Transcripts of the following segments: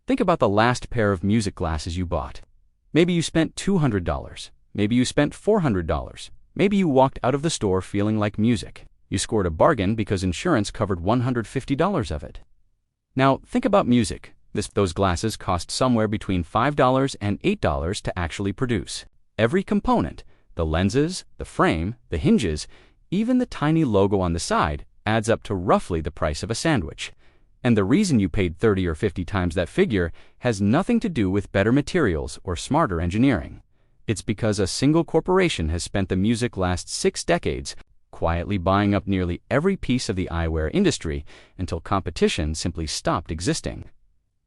Think about the last pair of music glasses you bought. Maybe you spent $200. Maybe you spent $400. Maybe you walked out of the store feeling like music. You scored a bargain because insurance covered $150 of it. Now, think about music. Those glasses cost somewhere between $5 and $8 to actually produce. Every component, the lenses, the frame, the hinges, even the tiny logo on the side, adds up to roughly the price of a sandwich. And the reason you paid 30 or 50 times that figure has nothing to do with better materials or smarter engineering. It's because a single corporation has spent the music's last 6 decades quietly buying up nearly every piece of the eyewear industry until competition simply stopped existing.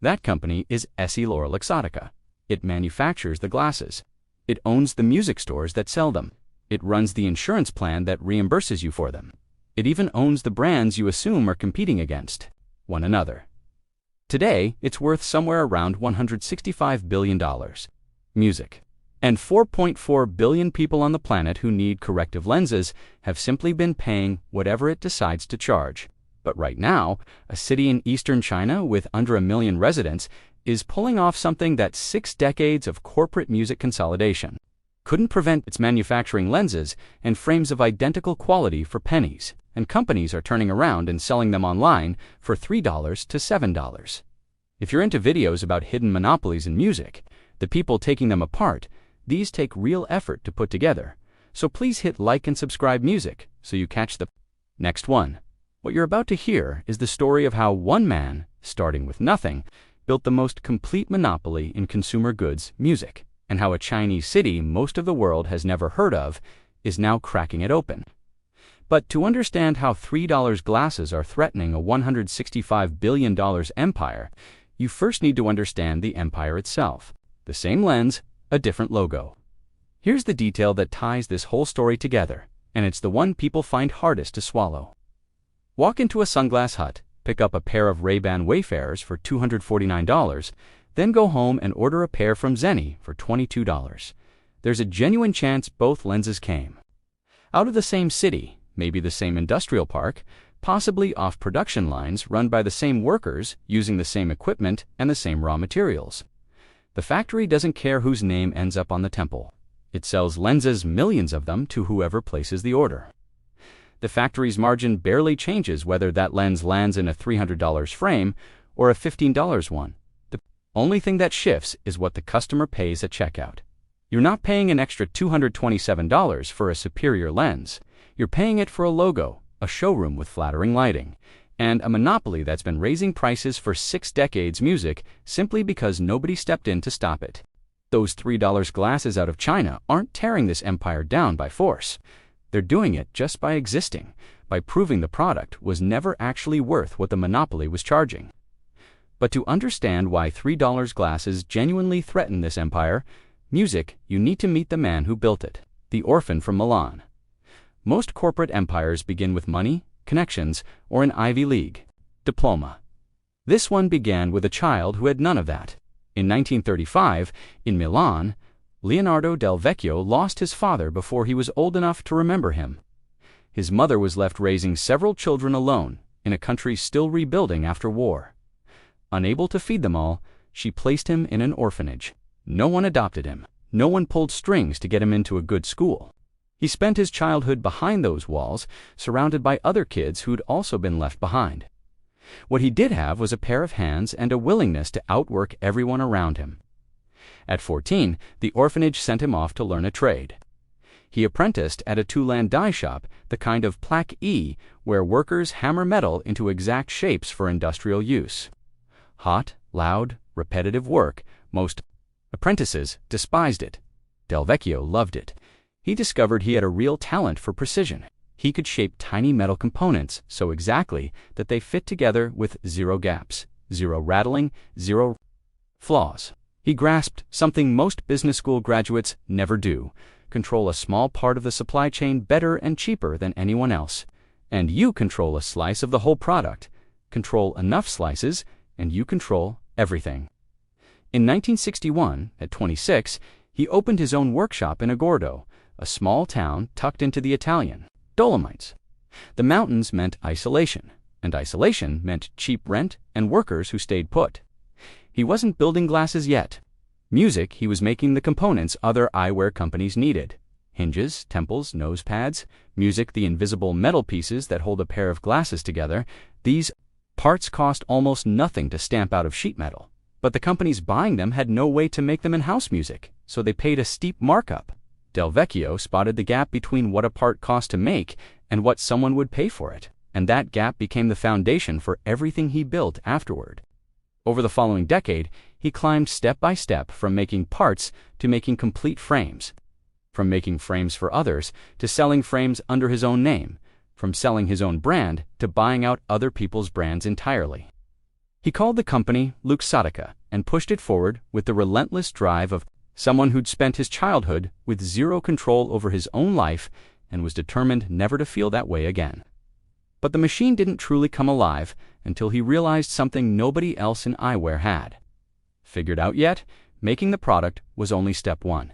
That company is EssilorLuxottica. It manufactures the glasses. It owns the music stores that sell them. It runs the insurance plan that reimburses you for them. It even owns the brands you assume are competing against one another. Today, it's worth somewhere around $165 billion. Music. And 4.4 billion people on the planet who need corrective lenses have simply been paying whatever it decides to charge. But right now, a city in eastern China with under 1 million residents is pulling off something that 6 decades of corporate music consolidation couldn't prevent. Its manufacturing lenses and frames of identical quality for pennies, and companies are turning around and selling them online for $3 to $7. If you're into videos about hidden monopolies in music, the people taking them apart, these take real effort to put together. So please hit like and subscribe music so you catch the next one. What you're about to hear is the story of how one man, starting with nothing, built the most complete monopoly in consumer goods, music, and how a Chinese city most of the world has never heard of is now cracking it open. But to understand how $3 glasses are threatening a $165 billion empire, you first need to understand the empire itself. The same lens, a different logo. Here's the detail that ties this whole story together, and it's the one people find hardest to swallow. Walk into a Sunglass Hut, pick up a pair of Ray-Ban Wayfarers for $249, then go home and order a pair from Zenni for $22. There's a genuine chance both lenses came out of the same city, maybe the same industrial park, possibly off production lines run by the same workers using the same equipment and the same raw materials. The factory doesn't care whose name ends up on the temple. It sells lenses, millions of them, to whoever places the order. The factory's margin barely changes whether that lens lands in a $300 frame or a $15 one. The only thing that shifts is what the customer pays at checkout. You're not paying an extra $227 for a superior lens. You're paying it for a logo, a showroom with flattering lighting, and a monopoly that's been raising prices for 6 decades music simply because nobody stepped in to stop it. Those $3 glasses out of China aren't tearing this empire down by force. They're doing it just by existing, by proving the product was never actually worth what the monopoly was charging. But to understand why $3 glasses genuinely threaten this empire, music, you need to meet the man who built it, the orphan from Milan. Most corporate empires begin with money, connections, or an Ivy League diploma. This one began with a child who had none of that. In 1935, in Milan, Leonardo del Vecchio lost his father before he was old enough to remember him. His mother was left raising several children alone in a country still rebuilding after war. Unable to feed them all, she placed him in an orphanage. No one adopted him. No one pulled strings to get him into a good school. He spent his childhood behind those walls, surrounded by other kids who'd also been left behind. What he did have was a pair of hands and a willingness to outwork everyone around him. At 14, the orphanage sent him off to learn a trade. He apprenticed at a two-land dye shop, the kind of plaque E, where workers hammer metal into exact shapes for industrial use. Hot, loud, repetitive work. Most apprentices despised it. Del Vecchio loved it. He discovered he had a real talent for precision. He could shape tiny metal components so exactly that they fit together with zero gaps, zero rattling, zero flaws. He grasped something most business school graduates never do: control a small part of the supply chain better and cheaper than anyone else. And you control a slice of the whole product. Control enough slices, and you control everything. In 1961, at 26, he opened his own workshop in Agordo, a small town tucked into the Italian Dolomites. The mountains meant isolation, and isolation meant cheap rent and workers who stayed put. He wasn't building glasses yet. Music, he was making the components other eyewear companies needed. Hinges, temples, nose pads. Music, the invisible metal pieces that hold a pair of glasses together. These parts cost almost nothing to stamp out of sheet metal. But the companies buying them had no way to make them in house music, so they paid a steep markup. Del Vecchio spotted the gap between what a part cost to make and what someone would pay for it, and that gap became the foundation for everything he built afterward. Over the following decade, he climbed step by step from making parts to making complete frames, from making frames for others to selling frames under his own name, from selling his own brand to buying out other people's brands entirely. He called the company Luxottica and pushed it forward with the relentless drive of someone who'd spent his childhood with zero control over his own life and was determined never to feel that way again. But the machine didn't truly come alive until he realized something nobody else in eyewear had. Figured out yet? Making the product was only step one.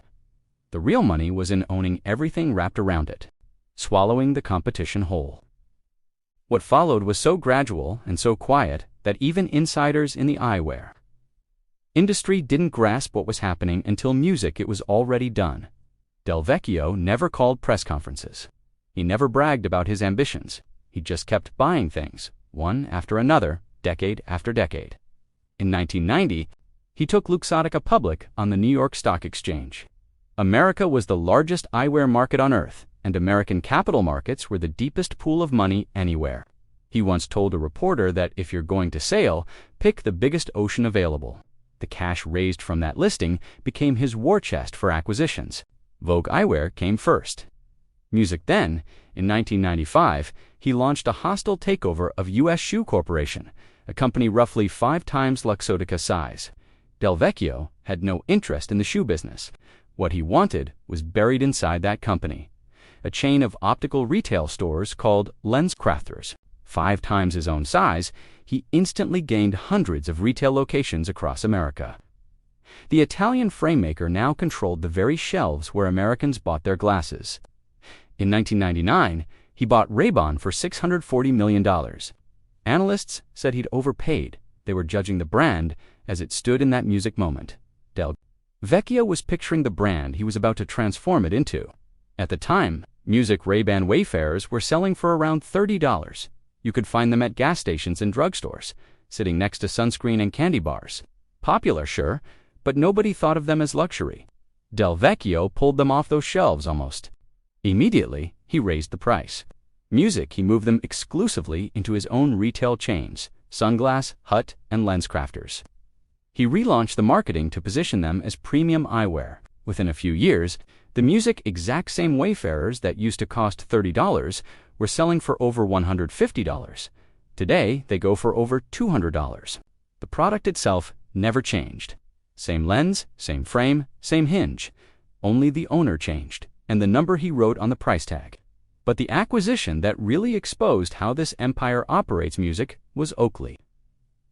The real money was in owning everything wrapped around it, swallowing the competition whole. What followed was so gradual and so quiet that even insiders in the eyewear industry didn't grasp what was happening until music it was already done. Del Vecchio never called press conferences. He never bragged about his ambitions. He just kept buying things, one after another, decade after decade. In 1990, he took Luxottica public on the New York Stock Exchange. America was the largest eyewear market on earth, and American capital markets were the deepest pool of money anywhere. He once told a reporter that if you're going to sail, pick the biggest ocean available. The cash raised from that listing became his war chest for acquisitions. Vogue Eyewear came first. Music then, in 1995, he launched a hostile takeover of U.S. Shoe Corporation, a company roughly 5 times Luxottica's size. Del Vecchio had no interest in the shoe business. What he wanted was buried inside that company, a chain of optical retail stores called LensCrafters. 5 times his own size, he instantly gained hundreds of retail locations across America. The Italian framemaker now controlled the very shelves where Americans bought their glasses. In 1999, he bought Ray-Ban for $640 million. Analysts said he'd overpaid. They were judging the brand as it stood in that music moment. Del Vecchio was picturing the brand he was about to transform it into. At the time, music Ray-Ban Wayfarers were selling for around $30. You could find them at gas stations and drugstores, sitting next to sunscreen and candy bars. Popular, sure, but nobody thought of them as luxury. Del Vecchio pulled them off those shelves almost. Immediately, he raised the price. Music, he moved them exclusively into his own retail chains, Sunglass Hut and LensCrafters. He relaunched the marketing to position them as premium eyewear. Within a few years, the music exact same Wayfarers that used to cost $30 were selling for over $150. Today, they go for over $200. The product itself never changed. Same lens, same frame, same hinge. Only the owner changed, and the number he wrote on the price tag. But the acquisition that really exposed how this empire operates music was Oakley.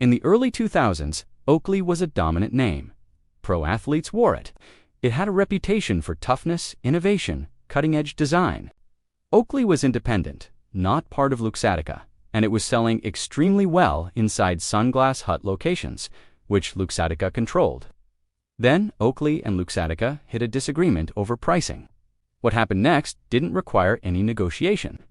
In the early 2000s, Oakley was a dominant name. Pro athletes wore it. It had a reputation for toughness, innovation, cutting-edge design. Oakley was independent, not part of Luxottica, and it was selling extremely well inside Sunglass Hut locations, which Luxottica controlled. Then Oakley and Luxottica hit a disagreement over pricing. What happened next didn't require any negotiation.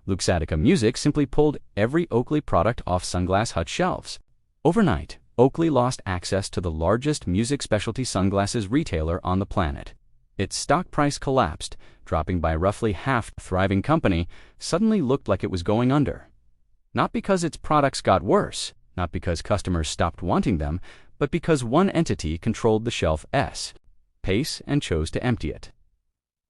Luxottica Music simply pulled every Oakley product off Sunglass Hut shelves. Overnight, Oakley lost access to the largest music specialty sunglasses retailer on the planet. Its stock price collapsed, dropping by roughly half. The thriving company suddenly looked like it was going under. Not because its products got worse, not because customers stopped wanting them, but because one entity controlled the shelf space and chose to empty it.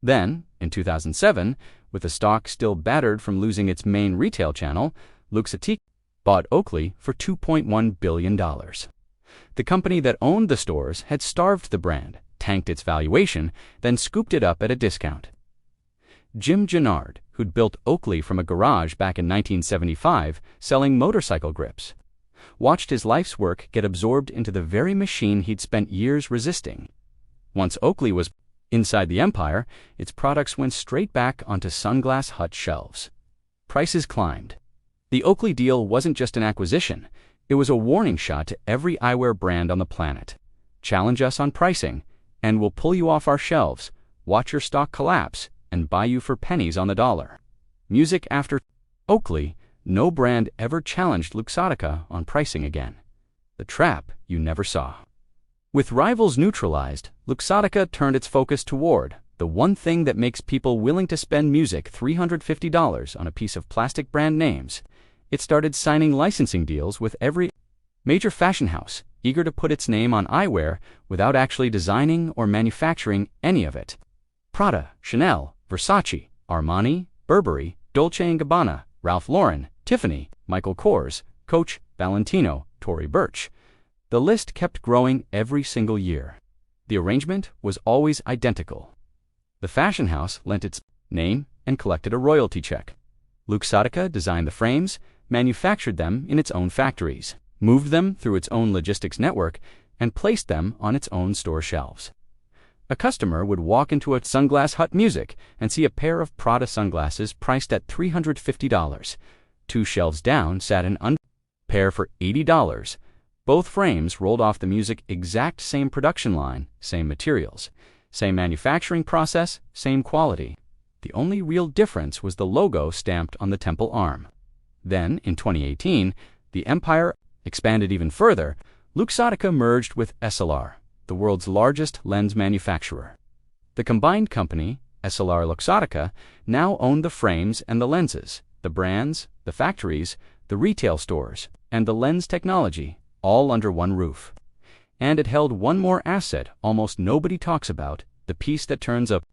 Then, in 2007, with the stock still battered from losing its main retail channel, Luxottica bought Oakley for $2.1 billion. The company that owned the stores had starved the brand, tanked its valuation, then scooped it up at a discount. Jim Gennard, who'd built Oakley from a garage back in 1975, selling motorcycle grips, watched his life's work get absorbed into the very machine he'd spent years resisting. Once Oakley was inside the empire, its products went straight back onto Sunglass Hut shelves. Prices climbed. The Oakley deal wasn't just an acquisition, It was a warning shot to every eyewear brand on the planet. Challenge us on pricing, and we'll pull you off our shelves, watch your stock collapse, and buy you for pennies on the dollar. Music after Oakley, no brand ever challenged Luxottica on pricing again. The trap you never saw. With rivals neutralized, Luxottica turned its focus toward the one thing that makes people willing to spend music $350 on a piece of plastic brand names. It started signing licensing deals with every major fashion house, eager to put its name on eyewear without actually designing or manufacturing any of it. Prada, Chanel, Versace, Armani, Burberry, Dolce & Gabbana, Ralph Lauren, Tiffany, Michael Kors, Coach, Valentino, Tory Burch. The list kept growing every single year. The arrangement was always identical. The fashion house lent its name and collected a royalty check. Luxottica designed the frames, manufactured them in its own factories, moved them through its own logistics network, and placed them on its own store shelves. A customer would walk into a Sunglass Hut Music and see a pair of Prada sunglasses priced at $350. 2 shelves down sat an pair for $80. Both frames rolled off the Music exact same production line, same materials, same manufacturing process, same quality. The only real difference was the logo stamped on the temple arm. Then, in 2018, the empire expanded even further. Luxottica merged with Essilor, the world's largest lens manufacturer. The combined company, EssilorLuxottica, now owned the frames and the lenses, the brands, the factories, the retail stores, and the lens technology, all under one roof. And it held one more asset almost nobody talks about, the piece that turns a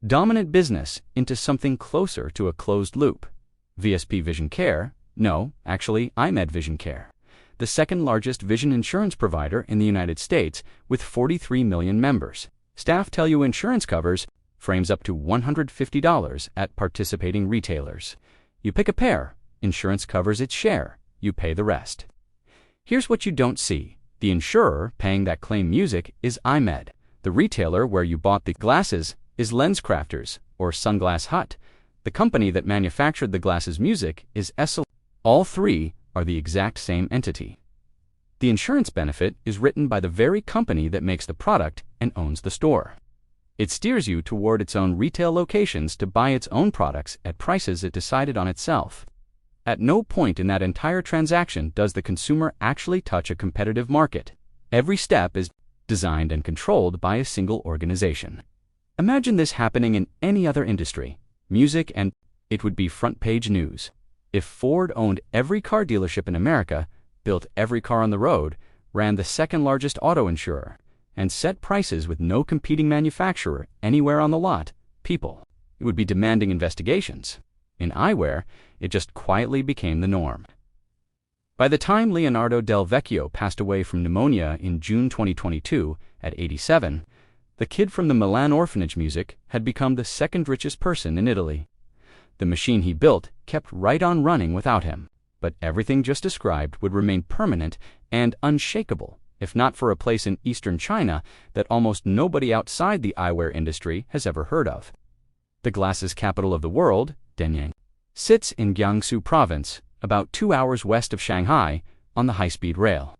dominant business into something closer to a closed loop. VSP Vision Care, no, actually EyeMed Vision Care, the second largest vision insurance provider in the United States with 43 million members. Staff tell you insurance covers frames up to $150 at participating retailers. You pick a pair, insurance covers its share, you pay the rest. Here's what you don't see. The insurer paying that claim Music is EyeMed. The retailer where you bought the glasses is LensCrafters or Sunglass Hut. The company that manufactured the glasses Music is Essilor. All three are the exact same entity. The insurance benefit is written by the very company that makes the product and owns the store. It steers you toward its own retail locations to buy its own products at prices it decided on itself. At no point in that entire transaction does the consumer actually touch a competitive market. Every step is designed and controlled by a single organization. Imagine this happening in any other industry, music, and it would be front-page news. If Ford owned every car dealership in America, built every car on the road, ran the second-largest auto insurer, and set prices with no competing manufacturer anywhere on the lot, it would be demanding investigations. In eyewear, it just quietly became the norm. By the time Leonardo Del Vecchio passed away from pneumonia in June 2022 at 87, the kid from the Milan orphanage Music had become the second richest person in Italy. The machine he built kept right on running without him, but everything just described would remain permanent and unshakable, if not for a place in eastern China that almost nobody outside the eyewear industry has ever heard of. The glasses capital of the world, Danyang, sits in Jiangsu province, about 2 hours west of Shanghai, on the high-speed rail.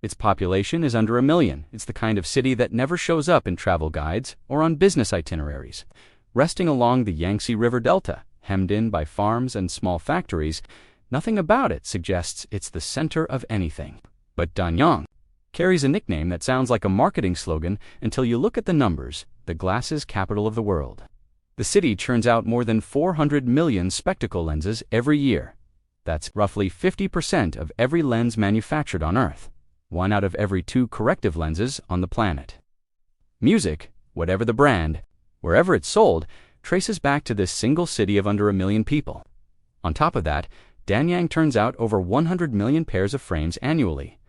Its population is under 1 million. It's the kind of city that never shows up in travel guides or on business itineraries. Resting along the Yangtze River Delta, hemmed in by farms and small factories, nothing about it suggests it's the center of anything. But Danyang carries a nickname that sounds like a marketing slogan until you look at the numbers, the glasses capital of the world. The city churns out more than 400 million spectacle lenses every year. That's roughly 50% of every lens manufactured on Earth. 1 out of every 2 corrective lenses on the planet. Music, whatever the brand, wherever it's sold, traces back to this single city of under 1 million people. On top of that, Danyang turns out over 100 million pairs of frames annually,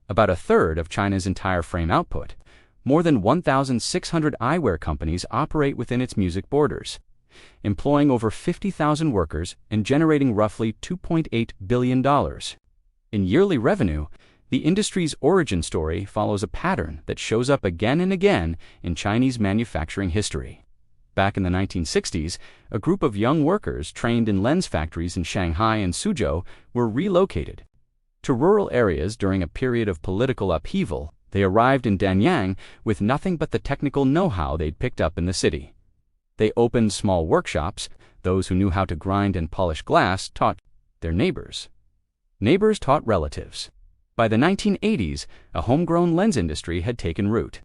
about a third of China's entire frame output. More than 1,600 eyewear companies operate within its Music borders, employing over 50,000 workers and generating roughly $2.8 billion. In yearly revenue, the industry's origin story follows a pattern that shows up again and again in Chinese manufacturing history. Back in the 1960s, a group of young workers trained in lens factories in Shanghai and Suzhou were relocated. to rural areas during a period of political upheaval. They arrived in Danyang with nothing but the technical know-how they'd picked up in the city. They opened small workshops. Those who knew how to grind and polish glass taught their neighbors. Neighbors taught relatives. By the 1980s, a homegrown lens industry had taken root.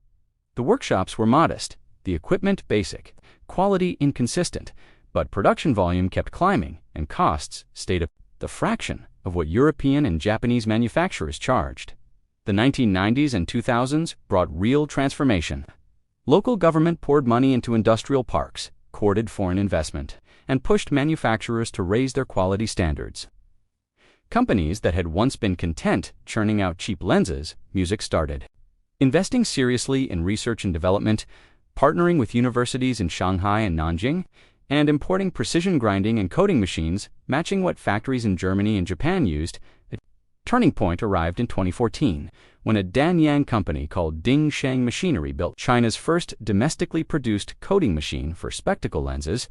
The workshops were modest, the equipment basic, quality inconsistent, but production volume kept climbing and costs stayed at the fraction of what European and Japanese manufacturers charged. The 1990s and 2000s brought real transformation. Local government poured money into industrial parks, courted foreign investment, and pushed manufacturers to raise their quality standards. Companies that had once been content churning out cheap lenses, music started investing seriously in research and development, partnering with universities in Shanghai and Nanjing, and importing precision grinding and coating machines matching what factories in Germany and Japan used. A turning point arrived in 2014 when a Danyang company called Dingsheng Machinery built China's first domestically produced coating machine for spectacle lenses,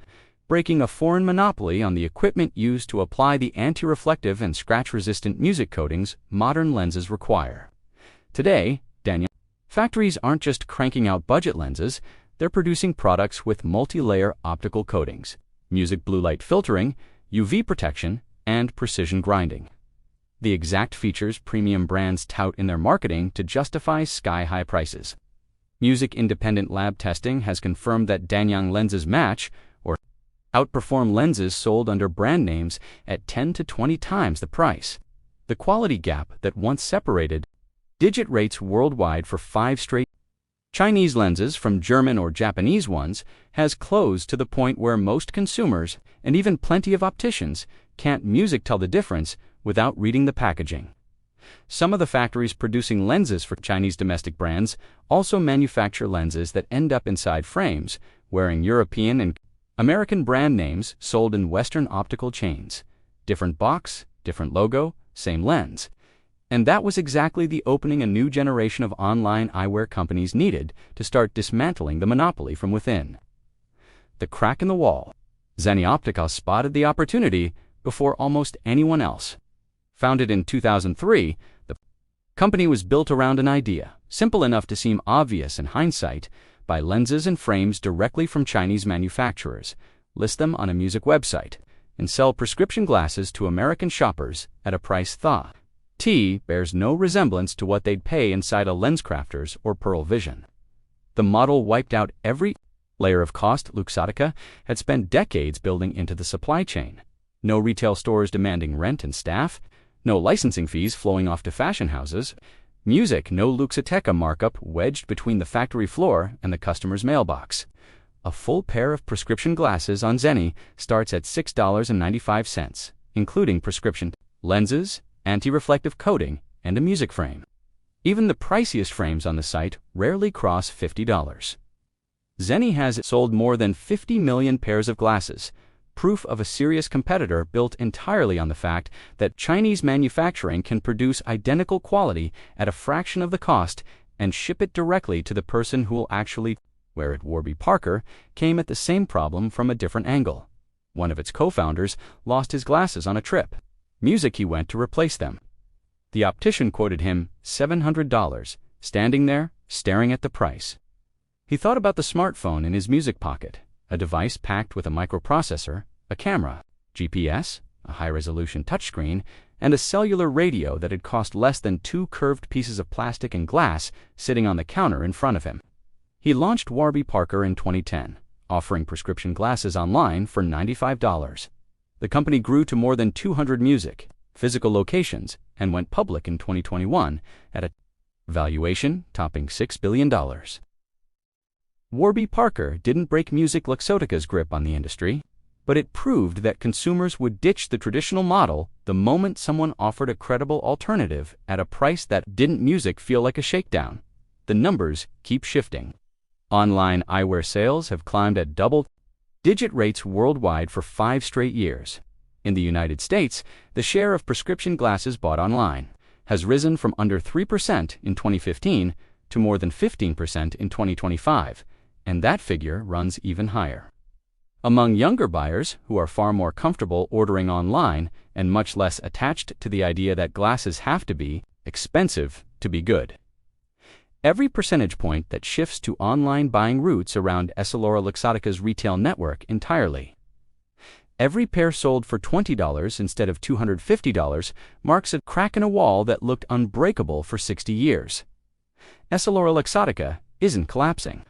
breaking a foreign monopoly on the equipment used to apply the anti-reflective and scratch-resistant music coatings modern lenses require. Today, Danyang factories aren't just cranking out budget lenses, they're producing products with multi-layer optical coatings, music blue light filtering, UV protection, and precision grinding. The exact features premium brands tout in their marketing to justify sky-high prices. Music-independent lab testing has confirmed that Danyang lenses match or outperform lenses sold under brand names at 10 to 20 times the price. The quality gap that once separated digit rates worldwide for 5 straight Chinese lenses from German or Japanese ones has closed to the point where most consumers, and even plenty of opticians, can't music tell the difference without reading the packaging. Some of the factories producing lenses for Chinese domestic brands also manufacture lenses that end up inside frames, wearing European and American brand names sold in Western optical chains. Different box, different logo, same lens. And that was exactly the opening a new generation of online eyewear companies needed to start dismantling the monopoly from within. The crack in the wall. Zenni Optical spotted the opportunity before almost anyone else. Founded in 2003, the company was built around an idea, simple enough to seem obvious in hindsight: buy lenses and frames directly from Chinese manufacturers, list them on a music website, and sell prescription glasses to American shoppers at a price bears no resemblance to what they'd pay inside a LensCrafters or Pearl Vision. The model wiped out every layer of cost Luxottica had spent decades building into the supply chain. No retail stores demanding rent and staff, no licensing fees flowing off to fashion houses, no Luxottica markup wedged between the factory floor and the customer's mailbox. A full pair of prescription glasses on Zenni starts at $6.95, including prescription lenses, anti-reflective coating, and a music frame. Even the priciest frames on the site rarely cross $50. Zenni has sold more than 50 million pairs of glasses, proof of a serious competitor built entirely on the fact that Chinese manufacturing can produce identical quality at a fraction of the cost and ship it directly to the person who will actually wear it. Warby Parker came at the same problem from a different angle. One of its co-founders lost his glasses on a trip. He went to replace them. The optician quoted him $700, standing there, staring at the price. He thought about the smartphone in his music pocket, a device packed with a microprocessor, a camera, GPS, a high-resolution touchscreen, and a cellular radio that had cost less than 2 curved pieces of plastic and glass sitting on the counter in front of him. He launched Warby Parker in 2010, offering prescription glasses online for $95. The company grew to more than 200 physical locations and went public in 2021 at a valuation topping $6 billion. Warby Parker didn't break Luxottica's grip on the industry, but it proved that consumers would ditch the traditional model the moment someone offered a credible alternative at a price that didn't feel like a shakedown. The numbers keep shifting. Online eyewear sales have climbed at double-digit rates worldwide for 5 straight years. In the United States, the share of prescription glasses bought online has risen from under 3% in 2015 to more than 15% in 2025, and that figure runs even higher. Among younger buyers, who are far more comfortable ordering online and much less attached to the idea that glasses have to be expensive to be good. Every percentage point that shifts to online buying routes around EssilorLuxottica's retail network entirely. Every pair sold for $20 instead of $250 marks a crack in a wall that looked unbreakable for 60 years. EssilorLuxottica isn't collapsing.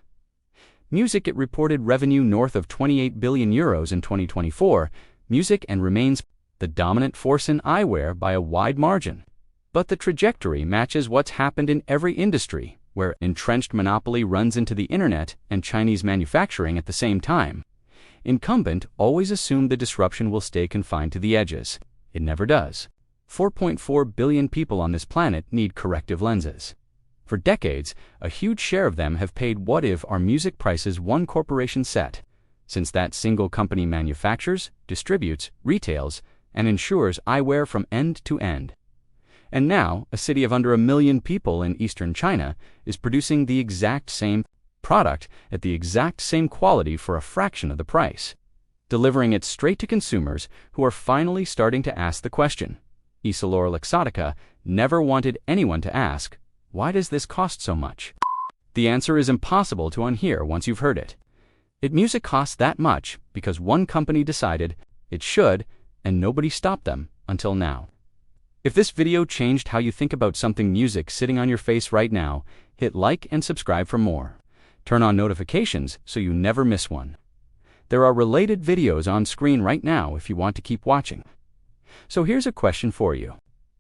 Music, it reported revenue north of 28 billion euros in 2024, music, and remains the dominant force in eyewear by a wide margin. But the trajectory matches what's happened in every industry, where entrenched monopoly runs into the internet and Chinese manufacturing at the same time. Incumbent always assumed the disruption will stay confined to the edges. It never does. 4.4 billion people on this planet need corrective lenses. For decades, a huge share of them have paid what if our music prices one corporation set, since that single company manufactures, distributes, retails, and insures eyewear from end to end. And now, a city of under 1 million people in eastern China is producing the exact same product at the exact same quality for a fraction of the price, delivering it straight to consumers who are finally starting to ask the question. EssilorLuxottica never wanted anyone to ask, why does this cost so much? The answer is impossible to unhear once you've heard it. Music costs that much because one company decided it should, and nobody stopped them until now. If this video changed how you think about something music sitting on your face right now, hit like and subscribe for more. Turn on notifications so you never miss one. There are related videos on screen right now if you want to keep watching. So here's a question for you.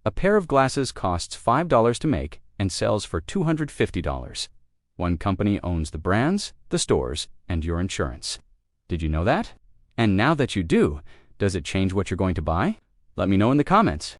A pair of glasses costs $5 to make and sells for $250. One company owns the brands, the stores, and your insurance. Did you know that? And now that you do, does it change what you're going to buy? Let me know in the comments.